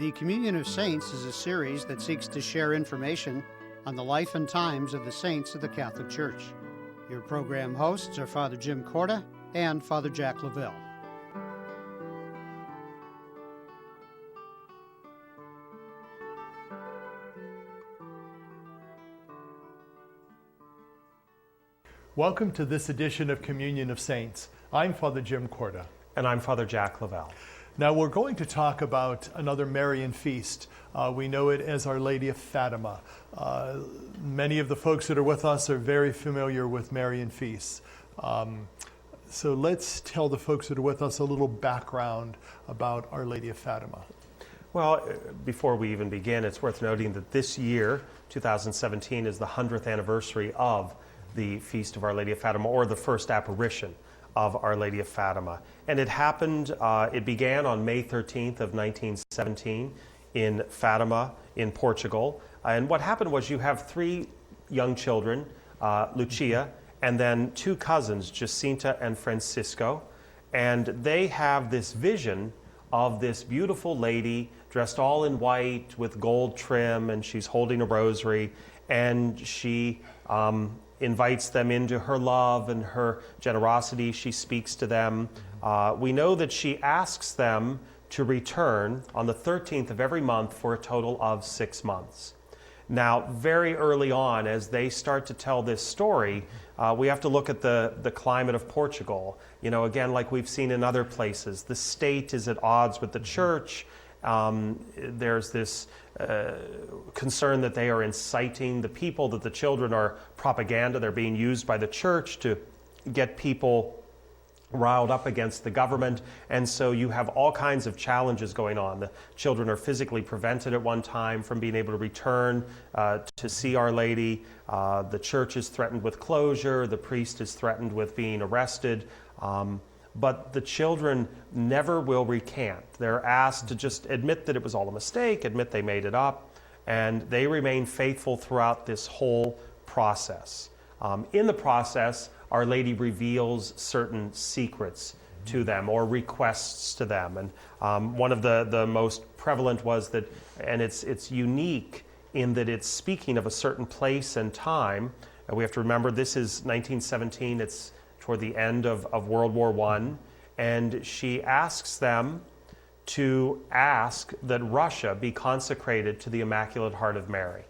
The Communion of Saints is a series that seeks to share information on the life and times of the saints of the Catholic Church. Your program hosts are Father Jim Corda and Father Jack Lavelle. Welcome to this edition of Communion of Saints. I'm Father Jim Corda. And I'm Father Jack Lavelle. Now we're going to talk about another Marian feast. We know it as Our Lady of Fatima. Many of the folks that are with us are very familiar with Marian feasts. So let's tell the folks that are with us a little background about Our Lady of Fatima. Well, before we even begin, it's worth noting that this year, 2017, is the 100th anniversary of the Feast of Our Lady of Fatima, or the first apparition of Our Lady of Fatima. And it happened, it began on May 13th of 1917 in Fatima in Portugal. And what happened was you have three young children, Lucia, and then two cousins, Jacinta and Francisco. And they have this vision of this beautiful lady dressed all in white with gold trim, and she's holding a rosary, and she invites them into her love and her generosity. She speaks to them. We know that she asks them to return on the 13th of every month for a total of 6 months. Now, very early on, as they start to tell this story, we have to look at the climate of Portugal. You know, again, like we've seen in other places, the state is at odds with the church. There's this concern that they are inciting the people, that the children are propaganda. They're being used by the church to get people riled up against the government. And so you have all kinds of challenges going on. The children are physically prevented at one time from being able to return to see Our Lady. The church is threatened with closure. The priest is threatened with being arrested. But the children never will recant. They're asked to just admit that it was all a mistake, admit they made it up, and they remain faithful throughout this whole process. In the process, Our Lady reveals certain secrets to them or requests to them. And one of the most prevalent was that, and it's unique in that it's speaking of a certain place and time. And we have to remember this is 1917, it's toward the end of World War I, and she asks them to ask that Russia be consecrated to the Immaculate Heart of Mary.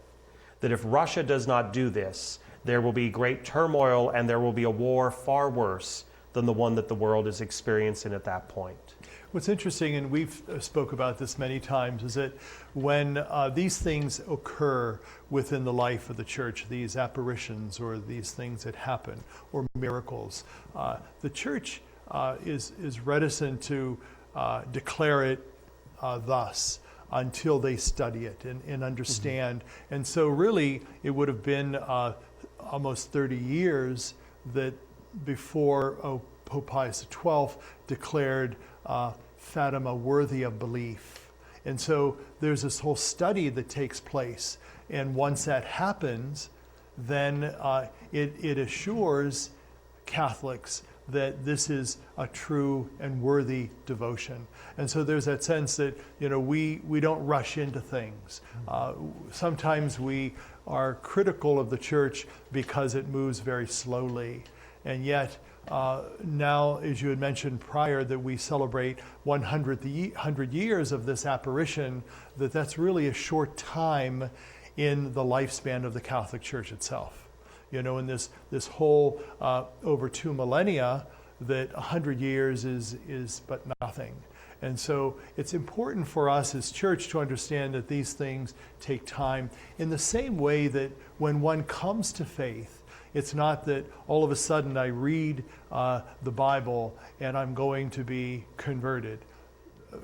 That if Russia does not do this, there will be great turmoil and there will be a war far worse than the one that the world is experiencing at that point. What's interesting, and we've spoke about this many times, is that when these things occur within the life of the church, these apparitions or these things that happen, or miracles, the church is reticent to declare it thus until they study it and understand. Mm-hmm. And so really it would have been almost 30 years that before Pope Pius XII declared Fatima worthy of belief. And so there's this whole study that takes place. And once that happens, then it assures Catholics that this is a true and worthy devotion. And so there's that sense that, you know, we don't rush into things. Sometimes we are critical of the church because it moves very slowly. And yet, now, as you had mentioned prior, that we celebrate 100 years of this apparition, that's really a short time in the lifespan of the Catholic Church itself. You know, in this whole over 2 millennia, that 100 years is but nothing. And so it's important for us as church to understand that these things take time, in the same way that when one comes to faith, it's not that all of a sudden I read the Bible and I'm going to be converted.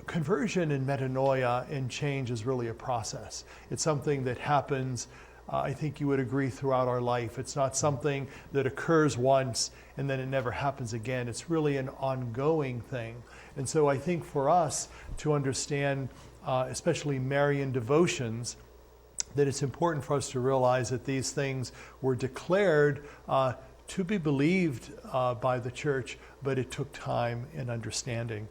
Conversion and metanoia and change is really a process. It's something that happens, I think you would agree, throughout our life. It's not something that occurs once and then it never happens again. It's really an ongoing thing. And so I think for us to understand, especially Marian devotions, that it's important for us to realize that these things were declared to be believed by the church, but it took time and understanding.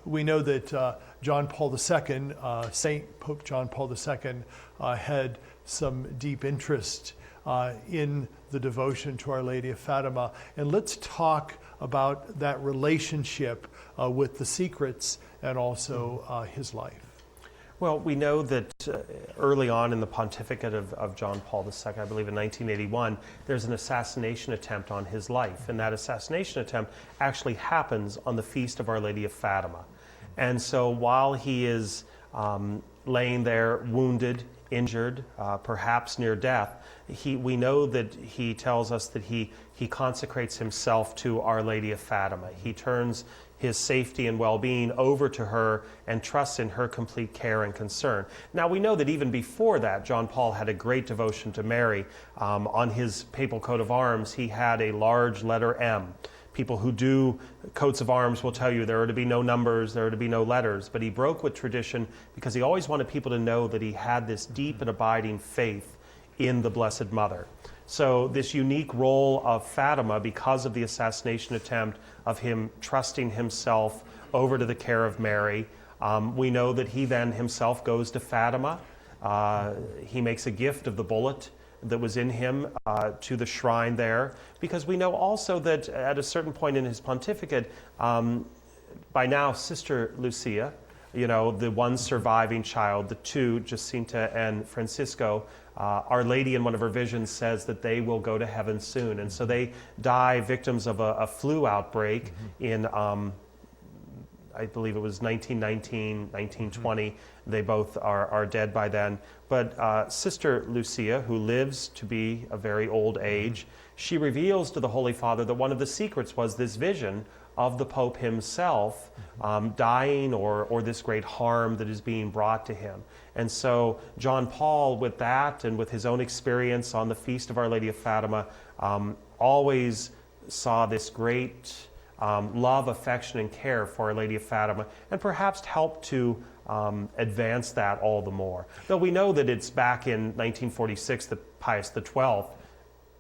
We know that John Paul II, Saint Pope John Paul II, had some deep interest in the devotion to Our Lady of Fatima. And let's talk about that relationship with the secrets and also his life. Well, we know that early on in the pontificate of John Paul II, I believe in 1981, there's an assassination attempt on his life. And that assassination attempt actually happens on the feast of Our Lady of Fatima. And so while he is laying there wounded, injured, perhaps near death, we know that he tells us that he consecrates himself to Our Lady of Fatima. He turns his safety and well-being over to her and trusts in her complete care and concern. Now, we know that even before that, John Paul had a great devotion to Mary. On his papal coat of arms, he had a large letter M. People who do coats of arms will tell you there are to be no numbers, there are to be no letters, but he broke with tradition because he always wanted people to know that he had this deep and abiding faith in the Blessed Mother. So this unique role of Fatima, because of the assassination attempt, of him trusting himself over to the care of Mary, we know that he then himself goes to Fatima. He makes a gift of the bullet that was in him to the shrine there, because we know also that at a certain point in his pontificate, by now Sister Lucia, the one surviving child, the two, Jacinta and Francisco, Our Lady in one of her visions says that they will go to heaven soon. And so they die victims of a flu outbreak in, I believe it was 1919, 1920. They both are dead by then. But Sister Lucia, who lives to be a very old age, she reveals to the Holy Father that one of the secrets was this vision of the Pope himself dying or this great harm that is being brought to him. And so John Paul, with that and with his own experience on the Feast of Our Lady of Fatima, always saw this great love, affection, and care for Our Lady of Fatima, and perhaps helped to advance that all the more. Though we know that it's back in 1946 that Pius XII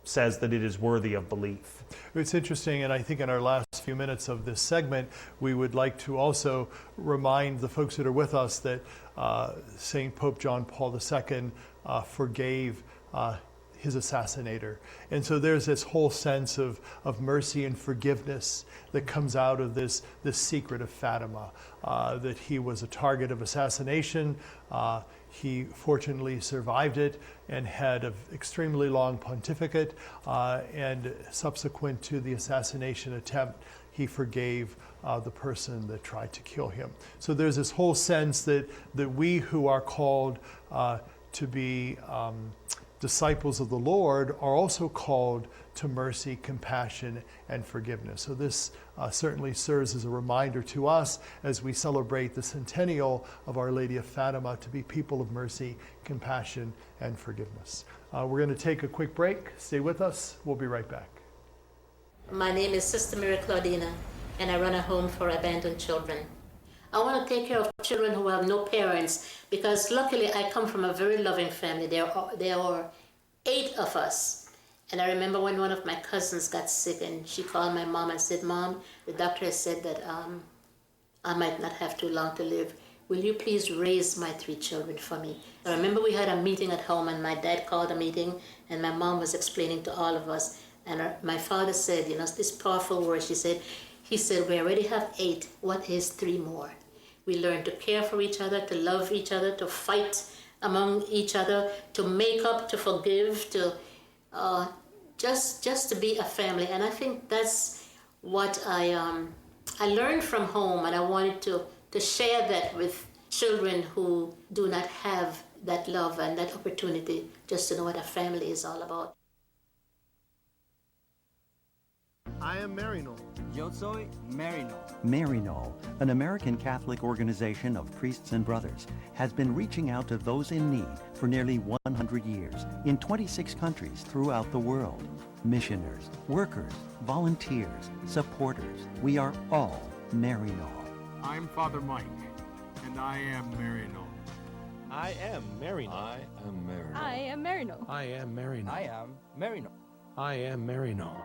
says that it is worthy of belief. It's interesting, and I think in our last few minutes of this segment, we would like to also remind the folks that are with us that St. Pope John Paul II forgave his assassinator. And so there's this whole sense of mercy and forgiveness that comes out of this secret of Fatima, that he was a target of assassination. He fortunately survived it and had an extremely long pontificate, and subsequent to the assassination attempt, he forgave the person that tried to kill him. So there's this whole sense that we who are called to be disciples of the Lord are also called to mercy, compassion, and forgiveness. So this certainly serves as a reminder to us as we celebrate the centennial of Our Lady of Fatima to be people of mercy, compassion, and forgiveness. We're going to take a quick break. Stay with us. We'll be right back. My name is Sister Mary Claudina, and I run a home for abandoned children. I want to take care of children who have no parents, because luckily I come from a very loving family. There are 8 of us. And I remember when one of my cousins got sick and she called my mom and said, "Mom, the doctor has said that I might not have too long to live. Will you please raise my 3 children for me?" I remember we had a meeting at home, and my dad called a meeting, and my mom was explaining to all of us. And my father said, this powerful word, he said, "We already have 8. What is 3 more?" We learn to care for each other, to love each other, to fight among each other, to make up, to forgive, to just to be a family. And I think that's what I learned from home, and I wanted to share that with children who do not have that love and that opportunity just to know what a family is all about. I am Marinol. Yo soy Marinol. Marinol, an American Catholic organization of priests and brothers, has been reaching out to those in need for nearly 100 years in 26 countries throughout the world. Missioners, workers, volunteers, supporters, we are all Marinol. I'm Father Mike, and I am Marinol. I am Marinol. I am Marinol. I am Marinol. I am Marinol. I am Marinol. I am Marinol.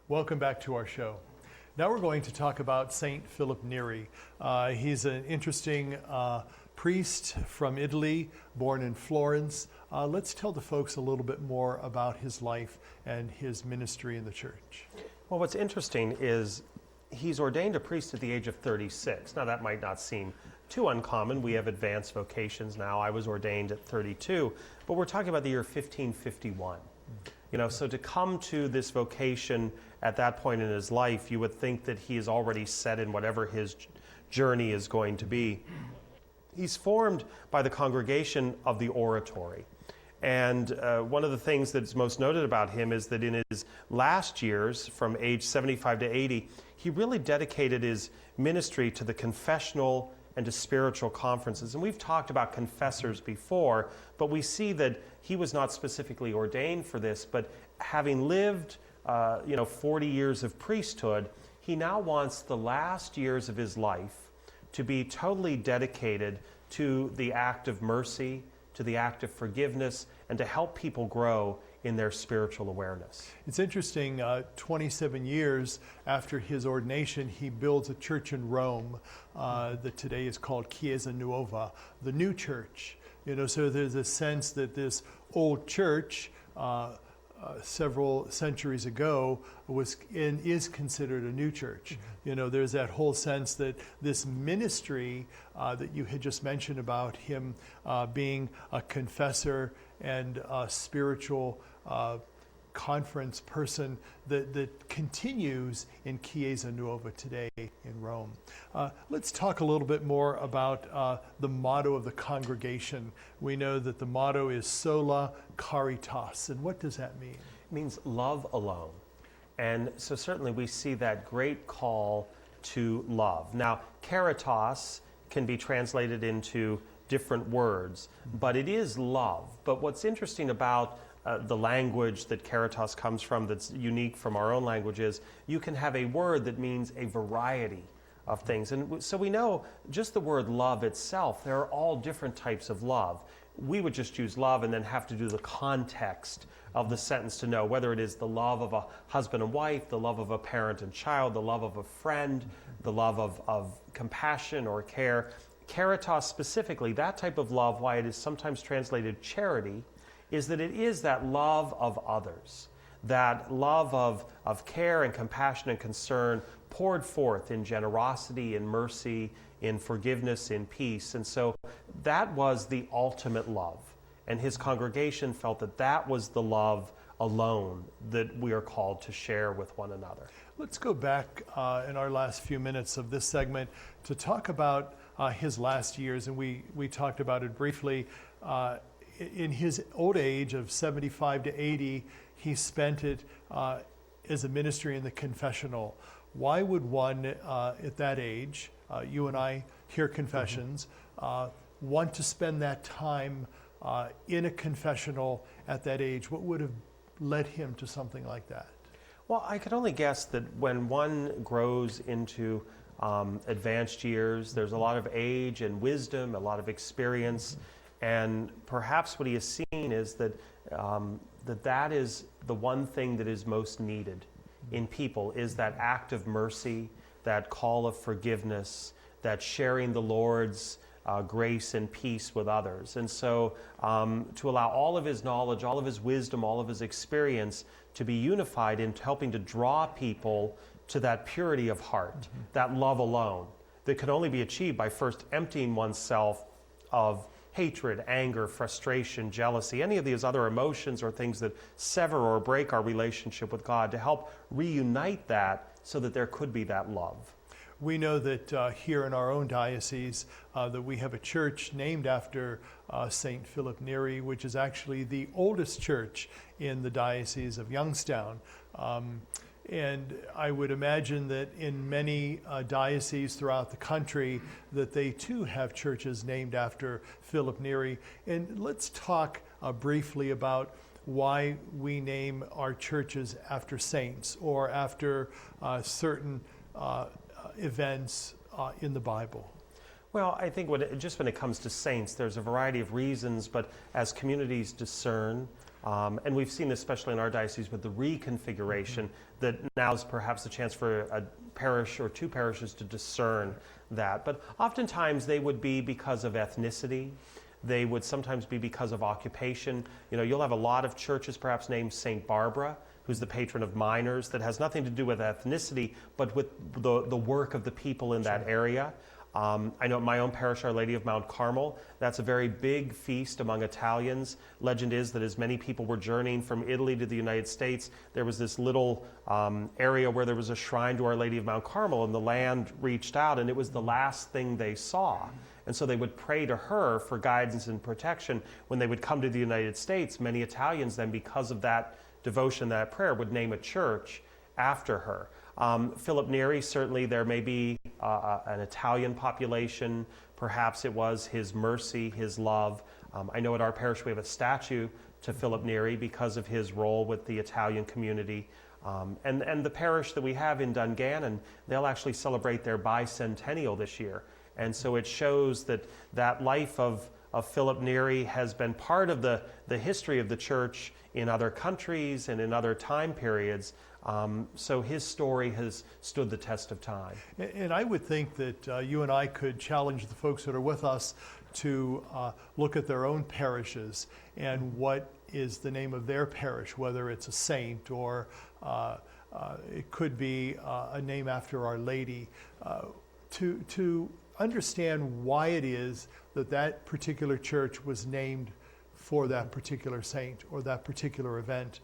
Welcome back to our show. Now we're going to talk about Saint Philip Neri. He's an interesting priest from Italy, born in Florence. Let's tell the folks a little bit more about his life and his ministry in the church. Well, what's interesting is he's ordained a priest at the age of 36. Now, that might not seem too uncommon. We have advanced vocations now. I was ordained at 32, but we're talking about the year 1551. So to come to this vocation at that point in his life, you would think that he is already set in whatever his journey is going to be. He's formed by the congregation of the oratory. And one of the things that's most noted about him is that in his last years, from age 75 to 80, he really dedicated his ministry to the confessional and to spiritual conferences. And we've talked about confessors before, but we see that he was not specifically ordained for this, but having lived 40 years of priesthood, he now wants the last years of his life to be totally dedicated to the act of mercy, to the act of forgiveness, and to help people grow in their spiritual awareness. It's interesting, 27 years after his ordination, he builds a church in Rome that today is called Chiesa Nuova, the new church. So there's a sense that this old church, several centuries ago, is considered a new church. There's that whole sense that this ministry that you had just mentioned about him being a confessor and a spiritual conference person that continues in Chiesa Nuova today in Rome. Let's talk a little bit more about the motto of the congregation. We know that the motto is Sola Caritas. And what does that mean? It means love alone. And so certainly we see that great call to love. Now, caritas can be translated into different words, but it is love. But what's interesting about the language that caritas comes from that's unique from our own language is you can have a word that means a variety of things. And so we know just the word love itself, there are all different types of love. We would just use love and then have to do the context of the sentence to know whether it is the love of a husband and wife, the love of a parent and child, the love of a friend, the love of compassion or care. Caritas specifically, that type of love, why it is sometimes translated charity, is that it is that love of others, that love of care and compassion and concern poured forth in generosity, in mercy, in forgiveness, in peace. And so that was the ultimate love. And his congregation felt that that was the love alone that we are called to share with one another. Let's go back in our last few minutes of this segment to talk about his last years. And we talked about it briefly. In his old age of 75 to 80, he spent it as a ministry in the confessional. Why would one at that age, you and I hear confessions, want to spend that time in a confessional at that age? What would have led him to something like that? Well, I could only guess that when one grows into advanced years, there's a lot of age and wisdom, a lot of experience, and perhaps what he has seen is that that is the one thing that is most needed in people, is that act of mercy, that call of forgiveness, that sharing the Lord's grace and peace with others. And so to allow all of his knowledge, all of his wisdom, all of his experience to be unified in helping to draw people to that purity of heart, that love alone, that could only be achieved by first emptying oneself of hatred, anger, frustration, jealousy, any of these other emotions or things that sever or break our relationship with God, to help reunite that so that there could be that love. We know that here in our own diocese that we have a church named after St. Philip Neri, which is actually the oldest church in the Diocese of Youngstown. And I would imagine that in many dioceses throughout the country that they too have churches named after Philip Neri. And let's talk briefly about why we name our churches after saints or after certain events in the Bible. Well, I think when it comes to saints, there's a variety of reasons, but as communities discern And we've seen, especially in our diocese, with the reconfiguration, that now is perhaps a chance for a parish or two parishes to discern that. But oftentimes they would be because of ethnicity. They would sometimes be because of occupation. You know, you'll have a lot of churches perhaps named St. Barbara, who's the patron of miners, that has nothing to do with ethnicity, but with the work of the people in that area. I know at my own parish, Our Lady of Mount Carmel, that's a very big feast among Italians. Legend is that as many people were journeying from Italy to the United States, there was this little area where there was a shrine to Our Lady of Mount Carmel, and the land reached out, and it was the last thing they saw. And so they would pray to her for guidance and protection when they would come to the United States. Many Italians then, because of that devotion, that prayer, would name a church after her. Philip Neri, certainly there may be an Italian population. Perhaps it was his mercy, his love. I know at our parish we have a statue to Philip Neri because of his role with the Italian community. And the parish that we have in Dungannon, they'll actually celebrate their bicentennial this year. And so it shows that that life of Philip Neri has been part of the history of the church in other countries and in other time periods. So his story has stood the test of time. And I would think that you and I could challenge the folks that are with us to look at their own parishes and what is the name of their parish, whether it's a saint or it could be a name after Our Lady, to understand why it is that that particular church was named for that particular saint or that particular event,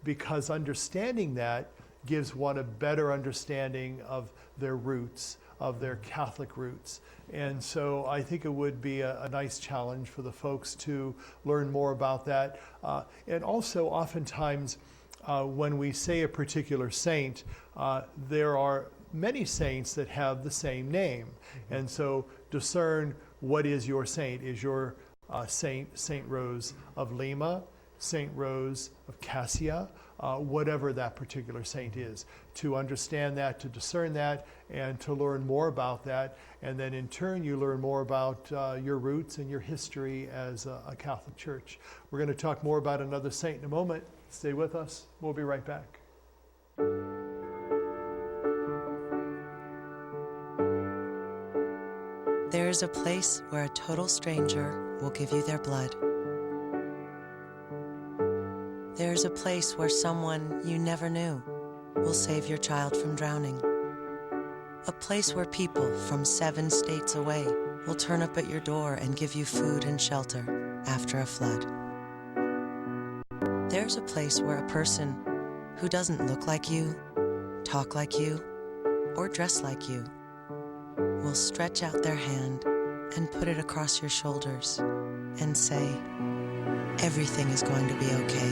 because understanding that gives one a better understanding of their roots, of their Catholic roots. And so I think it would be a nice challenge for the folks to learn more about that. And also oftentimes when we say a particular saint, there are many saints that have the same name. And so discern what is your saint. Is your Saint Rose of Lima, Saint Rose of Cassia, whatever that particular saint is. To understand that, to discern that, and to learn more about that. And then in turn you learn more about your roots and your history as a Catholic church. We're going to talk more about another saint in a moment. Stay with us. We'll be right back. There is a place where a total stranger will give you their blood. There is a place where someone you never knew will save your child from drowning. A place where people from 7 states away will turn up at your door and give you food and shelter after a flood. There's a place where a person who doesn't look like you, talk like you, or dress like you will stretch out their hand and put it across your shoulders and say, everything is going to be okay.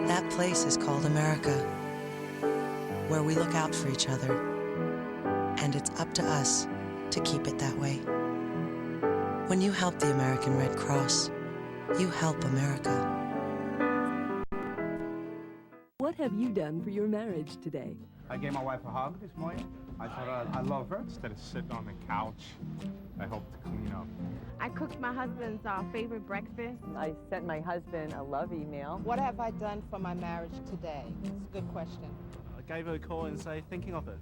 That place is called America, where we look out for each other, and it's up to us to keep it that way. When you help the American Red Cross, you help America. What have you done for your marriage today? I gave my wife a hug this morning. I thought I love her. Instead of sitting on the couch, I hope to clean up. I cooked my husband's favorite breakfast. I sent my husband a love email. What have I done for my marriage today? It's a good question. I gave her a call and say, thinking of her.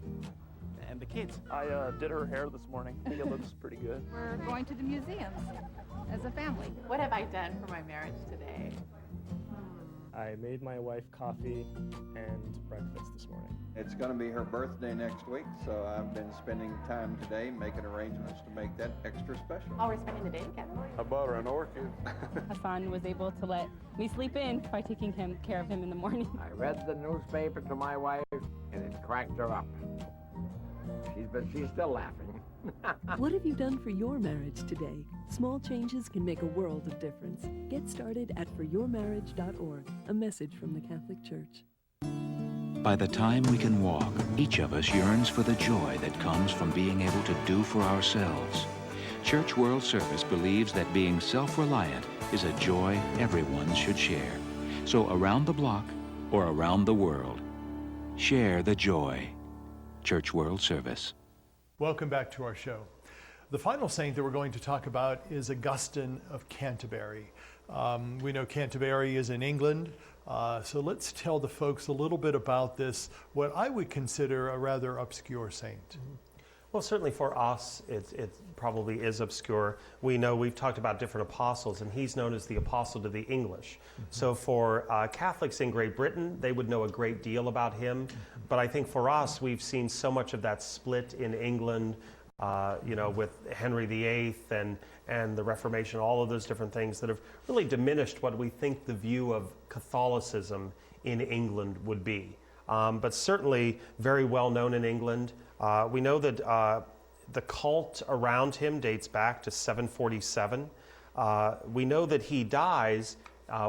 And the kids. I did her hair this morning. I think it looks pretty good. We're going to the museums as a family. What have I done for my marriage today? I made my wife coffee and breakfast this morning. It's going to be her birthday next week, so I've been spending time today making arrangements to make that extra special. Oh, we're spending the day together? I bought her an orchid. Hassan was able to let me sleep in by taking care of him in the morning. I read the newspaper to my wife, and it cracked her up. She's still laughing. What have you done for your marriage today? Small changes can make a world of difference. Get started at foryourmarriage.org, a message from the Catholic Church. By the time we can walk, each of us yearns for the joy that comes from being able to do for ourselves. Church World Service believes that being self-reliant is a joy everyone should share. So around the block or around the world, share the joy. Church World Service. Welcome back to our show. The final saint that we're going to talk about is Augustine of Canterbury. We know Canterbury is in England. So let's tell the folks a little bit about this, what I would consider a rather obscure saint. Well, certainly for us, it probably is obscure. We know we've talked about different apostles, and he's known as the apostle to the English. So for Catholics in Great Britain, they would know a great deal about him. But I think for us, we've seen so much of that split in England, with Henry VIII and the Reformation, all of those different things that have really diminished what we think the view of Catholicism in England would be. But certainly very well known in England. We know that the cult around him dates back to 747. We know that he dies,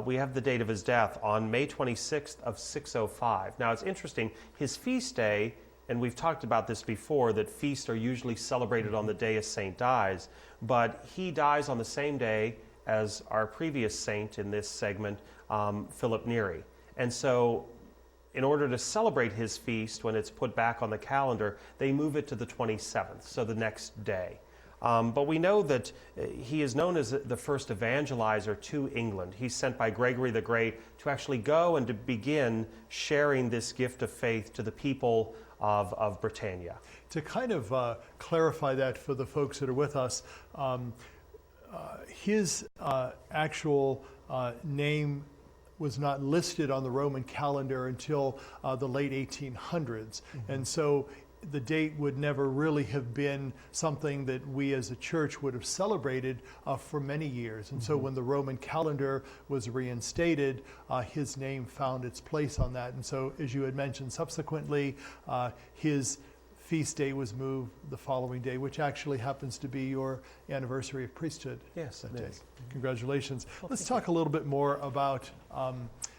we have the date of his death, on May 26th of 605. Now it's interesting, his feast day, and we've talked about this before, that feasts are usually celebrated on the day a saint dies, but he dies on the same day as our previous saint in this segment, Philip Neri. And so in order to celebrate his feast, when it's put back on the calendar, they move it to the 27th, so the next day. But we know that he is known as the first evangelizer to England. He's sent by Gregory the Great to actually go and to begin sharing this gift of faith to the people of Britannia. To kind of clarify that for the folks that are with us, his actual name was not listed on the Roman calendar until the late 1800s. And so the date would never really have been something that we as a church would have celebrated for many years. And so when the Roman calendar was reinstated, his name found its place on that. And so, as you had mentioned, subsequently, his feast day was moved the following day, which actually happens to be your anniversary of priesthood. Yes, that day. is. Congratulations. Let's talk a little bit more about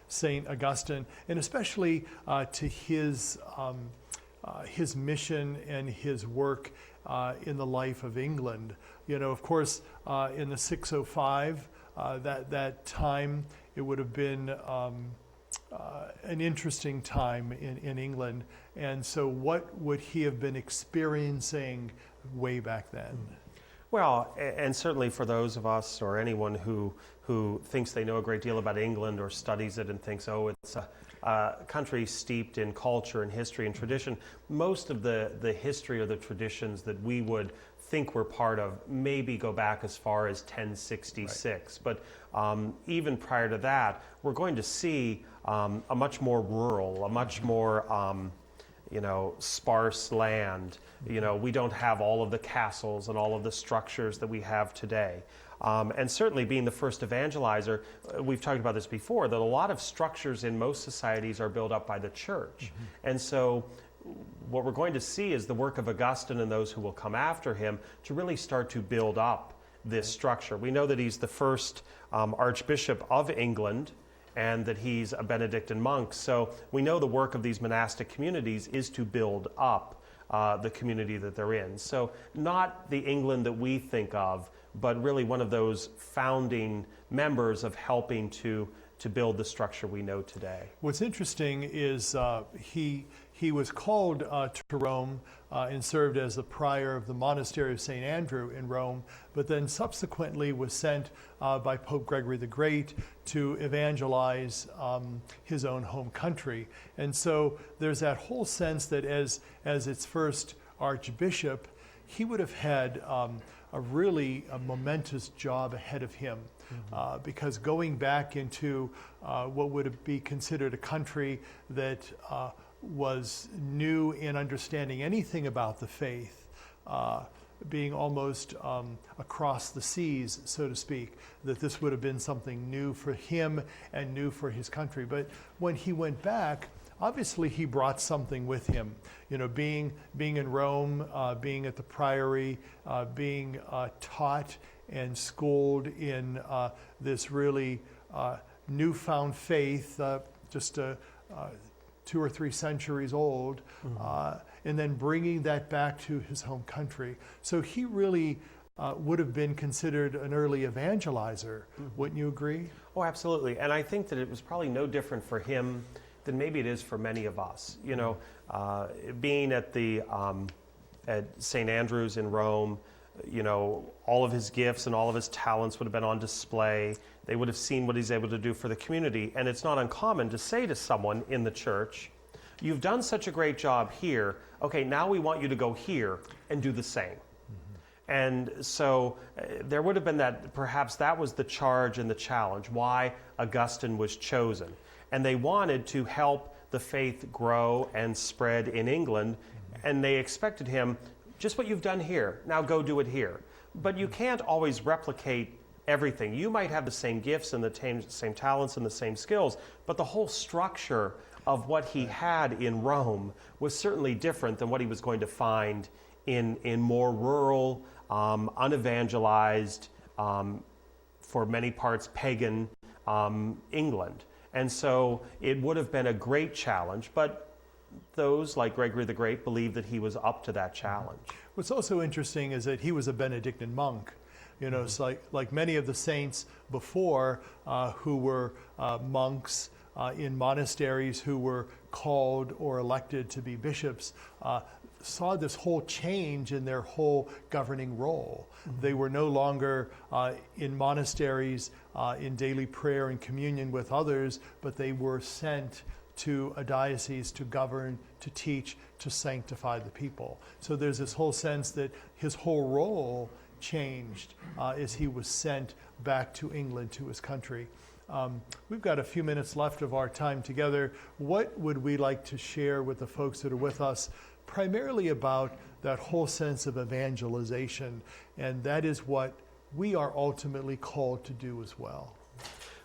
St. Augustine, and especially to his mission and his work in the life of England. Of course, in the 605, that time, it would have been an interesting time in England. And so what would he have been experiencing way back then? Well, and certainly for those of us or anyone who thinks they know a great deal about England or studies it and thinks, oh, it's a country steeped in culture and history and tradition, most of the history or the traditions that we would think we're part of maybe go back as far as 1066. Right. But even prior to that, we're going to see a much more rural, a much more sparse land. We don't have all of the castles and all of the structures that we have today. And certainly being the first evangelizer, we've talked about this before, that a lot of structures in most societies are built up by the church. And so what we're going to see is the work of Augustine and those who will come after him to really start to build up this structure. We know that he's the first Archbishop of England, and that he's a Benedictine monk. So we know the work of these monastic communities is to build up the community that they're in. So not the England that we think of, but really one of those founding members of helping to build the structure we know today. What's interesting is he was called to Rome and served as the prior of the monastery of St. Andrew in Rome, but then subsequently was sent by Pope Gregory the Great to evangelize his own home country. And so there's that whole sense that as its first archbishop, he would have had a really momentous job ahead of him. Because going back into what would be considered a country that was new in understanding anything about the faith, being almost across the seas, so to speak, that this would have been something new for him and new for his country. But when he went back, obviously he brought something with him. Being in Rome, being at the priory, being taught and schooled in this really newfound faith, just 2 or 3 centuries old, and then bringing that back to his home country. So he really would have been considered an early evangelizer. Wouldn't you agree? Oh, absolutely. And I think that it was probably no different for him than maybe it is for many of us. Being at St. Andrews in Rome, all of his gifts and all of his talents would have been on display. They would have seen what he's able to do for the community. And it's not uncommon to say to someone in the church, you've done such a great job here. Okay, now we want you to go here and do the same. And so there would have been that, perhaps that was the charge and the challenge, why Augustine was chosen. And they wanted to help the faith grow and spread in England, and they expected him, just what you've done here, now go do it here. But you can't always replicate everything. You might have the same gifts and the same talents and the same skills, but the whole structure of what he had in Rome was certainly different than what he was going to find in more rural, unevangelized, for many parts pagan England. And so it would have been a great challenge, but those like Gregory the Great believed that he was up to that challenge. What's also interesting is that he was a Benedictine monk. It's like many of the saints before who were monks in monasteries who were called or elected to be bishops, saw this whole change in their whole governing role. They were no longer in monasteries in daily prayer and communion with others, but they were sent to a diocese to govern, to teach, to sanctify the people. So there's this whole sense that his whole role changed as he was sent back to England, to his country. We've got a few minutes left of our time together. What would we like to share with the folks that are with us, primarily about that whole sense of evangelization? And that is what we are ultimately called to do as well.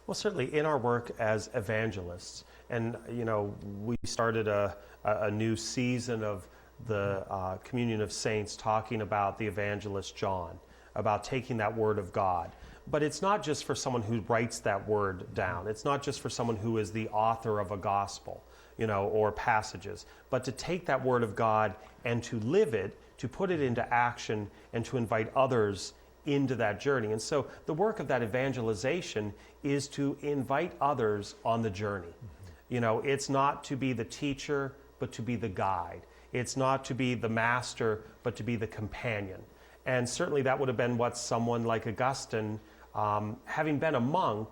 Well, certainly in our work as evangelists, and we started a new season of the Communion of Saints talking about the evangelist John, about taking that word of God. But it's not just for someone who writes that word down. It's not just for someone who is the author of a gospel, or passages, but to take that word of God and to live it, to put it into action, and to invite others into that journey. And so the work of that evangelization is to invite others on the journey. It's not to be the teacher, but to be the guide. It's not to be the master, but to be the companion. And certainly that would have been what someone like Augustine, having been a monk,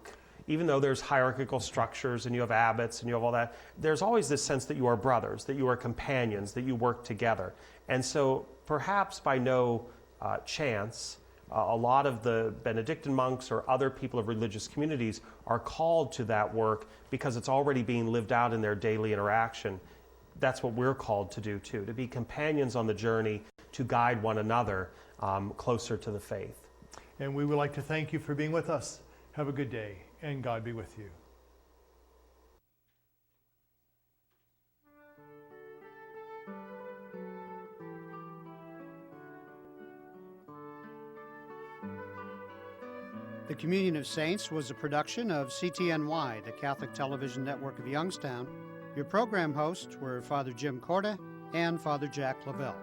even though there's hierarchical structures and you have abbots and you have all that, there's always this sense that you are brothers, that you are companions, that you work together. And so perhaps by no chance, a lot of the Benedictine monks or other people of religious communities are called to that work because it's already being lived out in their daily interaction. That's what we're called to do too, to be companions on the journey, to guide one another closer to the faith. And we would like to thank you for being with us. Have a good day, and God be with you. The Communion of Saints was a production of CTNY, the Catholic Television Network of Youngstown. Your program hosts were Father Jim Corda and Father Jack Lavelle.